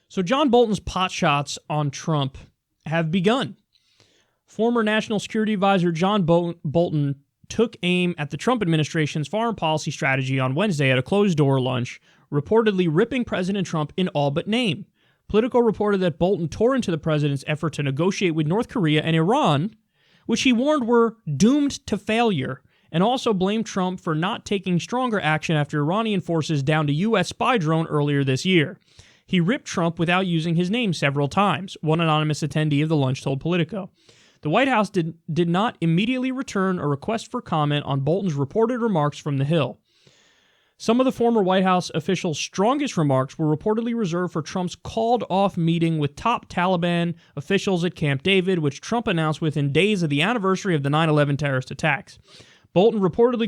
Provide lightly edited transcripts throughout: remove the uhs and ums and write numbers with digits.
So John Bolton's potshots on Trump have begun. Former National Security Advisor John Bolton took aim at the Trump administration's foreign policy strategy on Wednesday at a closed-door lunch, reportedly ripping President Trump in all but name. Politico reported that Bolton tore into the president's effort to negotiate with North Korea and Iran, which he warned were doomed to failure, and also blamed Trump for not taking stronger action after Iranian forces downed a U.S. spy drone earlier this year. He ripped Trump without using his name several times, one anonymous attendee of the lunch told Politico. The White House did not immediately return a request for comment on Bolton's reported remarks from the Hill. Some of the former White House officials' strongest remarks were reportedly reserved for Trump's called-off meeting with top Taliban officials at Camp David, which Trump announced within days of the anniversary of the 9/11 terrorist attacks. Bolton reportedly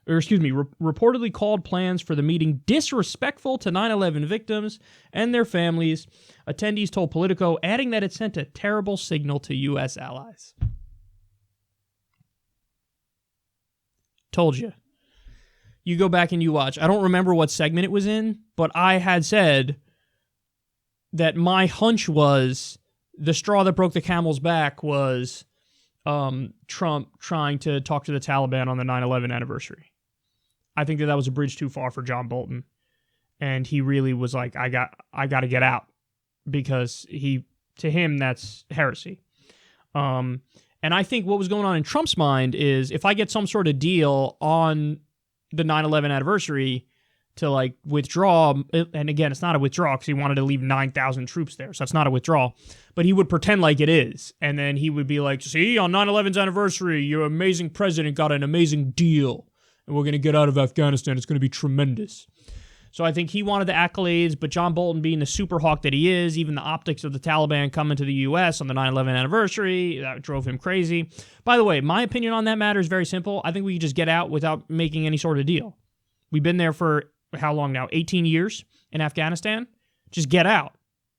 reportedly called plans for the meeting disrespectful to 9/11 victims and their families, attendees told Politico, adding that it sent a terrible signal to U.S. allies. Told you. You go back and you watch. I don't remember what segment it was in, but I had said that my hunch was the straw that broke the camel's back was Trump trying to talk to the Taliban on the 9/11 anniversary. I think that was a bridge too far for John Bolton. And he really was like, I got to get out, because to him, that's heresy. And I think what was going on in Trump's mind is, if I get some sort of deal on the 9/11 anniversary to like withdraw, and again, it's not a withdrawal because he wanted to leave 9,000 troops there, so that's not a withdrawal, but he would pretend like it is, and then he would be like, see, on 9/11's anniversary, your amazing president got an amazing deal, and we're going to get out of Afghanistan, it's going to be tremendous. So I think he wanted the accolades, but John Bolton, being the super hawk that he is, even the optics of the Taliban coming to the U.S. on the 9/11 anniversary, that drove him crazy. By the way, my opinion on that matter is very simple. I think we could just get out without making any sort of deal. We've been there for how long now? 18 years in Afghanistan? Just get out.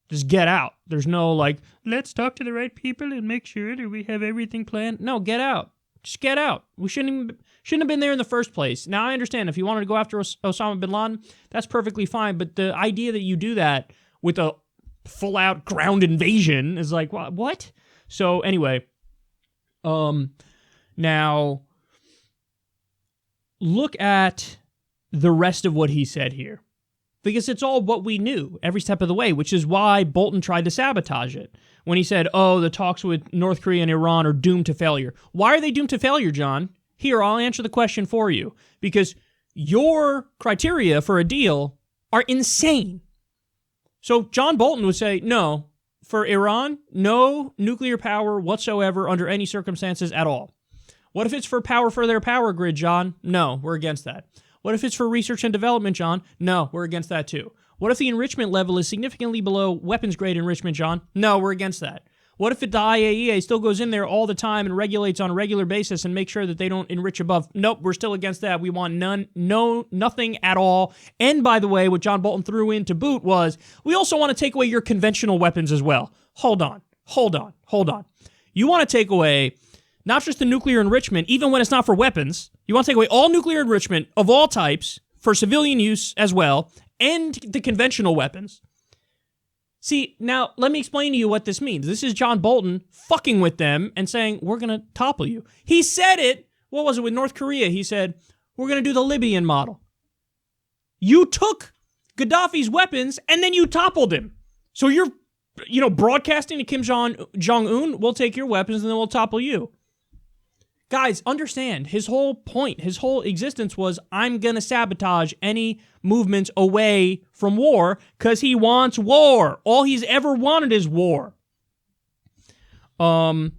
Just get out. There's no like, let's talk to the right people and make sure that we have everything planned. No, get out. Just get out. We shouldn't have been there in the first place. Now, I understand if you wanted to go after Osama bin Laden, that's perfectly fine. But the idea that you do that with a full-out ground invasion is like, what? So anyway, now look at the rest of what he said here, because it's all what we knew every step of the way, which is why Bolton tried to sabotage it. When he said, the talks with North Korea and Iran are doomed to failure. Why are they doomed to failure, John? Here, I'll answer the question for you. Because your criteria for a deal are insane. So John Bolton would say, no, for Iran, no nuclear power whatsoever under any circumstances at all. What if it's for power for their power grid, John? No, we're against that. What if it's for research and development, John? No, we're against that too. What if the enrichment level is significantly below weapons-grade enrichment, John? No, we're against that. What if the IAEA still goes in there all the time and regulates on a regular basis and makes sure that they don't enrich above? Nope, we're still against that. We want nothing at all. And by the way, what John Bolton threw in to boot was, we also want to take away your conventional weapons as well. Hold on. You want to take away not just the nuclear enrichment, even when it's not for weapons. You want to take away all nuclear enrichment of all types for civilian use as well, and the conventional weapons. See, now, let me explain to you what this means. This is John Bolton fucking with them and saying, we're going to topple you. He said it, what was it, with North Korea? He said, we're going to do the Libyan model. You took Gaddafi's weapons and then you toppled him. So you're, broadcasting to Kim Jong-un, we'll take your weapons and then we'll topple you. Guys, understand, his whole point, his whole existence was, I'm going to sabotage any movements away from war because he wants war. All he's ever wanted is war. So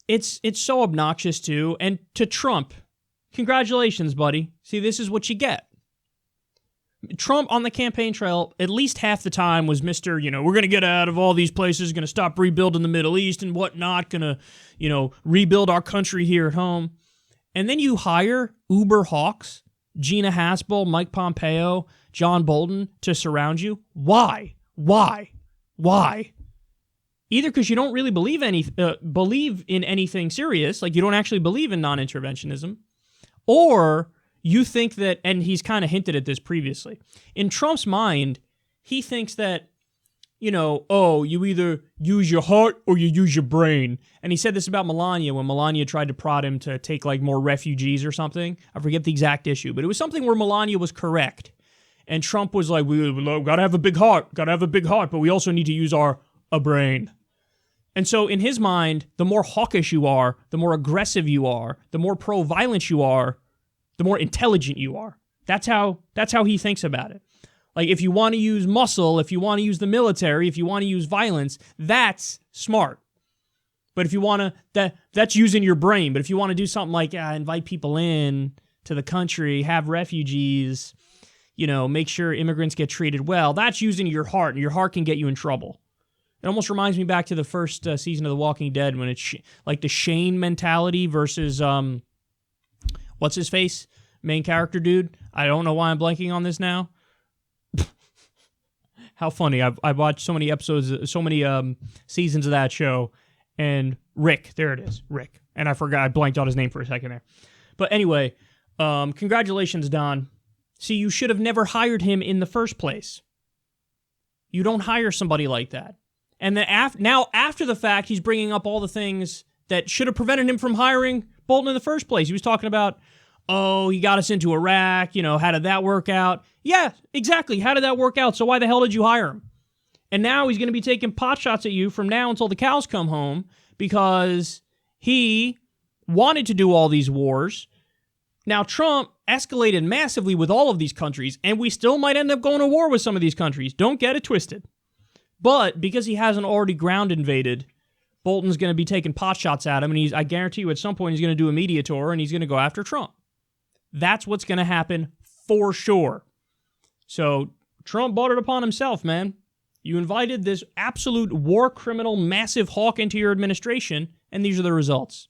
it's so obnoxious too. And to Trump, congratulations, buddy. See, this is what you get. Trump on the campaign trail, at least half the time, was Mr., we're going to get out of all these places, going to stop rebuilding the Middle East and whatnot, going to, rebuild our country here at home. And then you hire uber hawks, Gina Haspel, Mike Pompeo, John Bolton to surround you. Why? Either because you don't really believe in anything serious, like you don't actually believe in non-interventionism, or you think that, and he's kind of hinted at this previously, in Trump's mind, he thinks that, you either use your heart or you use your brain. And he said this about Melania when Melania tried to prod him to take like more refugees or something. I forget the exact issue, but it was something where Melania was correct. And Trump was like, we gotta have a big heart, but we also need to use a brain. And so in his mind, the more hawkish you are, the more aggressive you are, the more pro-violence you are, the more intelligent you are. That's how he thinks about it. Like, if you want to use muscle, if you want to use the military, if you want to use violence, that's smart. But if you want to, that's using your brain. But if you want to do something like invite people in to the country, have refugees, make sure immigrants get treated well, that's using your heart, and your heart can get you in trouble. It almost reminds me back to the first season of The Walking Dead when it's like the Shane mentality versus, what's his face? Main character dude. I don't know why I'm blanking on this now. How funny. I've watched so many episodes, so many seasons of that show. And Rick, there it is, Rick. And I forgot, I blanked out his name for a second there. But anyway, congratulations, Don. See, you should have never hired him in the first place. You don't hire somebody like that. And then now, after the fact, he's bringing up all the things that should have prevented him from hiring Bolton in the first place. He was talking about, he got us into Iraq, how did that work out? Yeah, exactly. How did that work out? So why the hell did you hire him? And now he's going to be taking pot shots at you from now until the cows come home because he wanted to do all these wars. Now, Trump escalated massively with all of these countries, and we still might end up going to war with some of these countries. Don't get it twisted. But because he hasn't already ground invaded, Bolton's going to be taking pot shots at him, and I guarantee you at some point he's going to do a media tour, and he's going to go after Trump. That's what's going to happen for sure. So Trump brought it upon himself, man. You invited this absolute war criminal, massive hawk into your administration, and these are the results.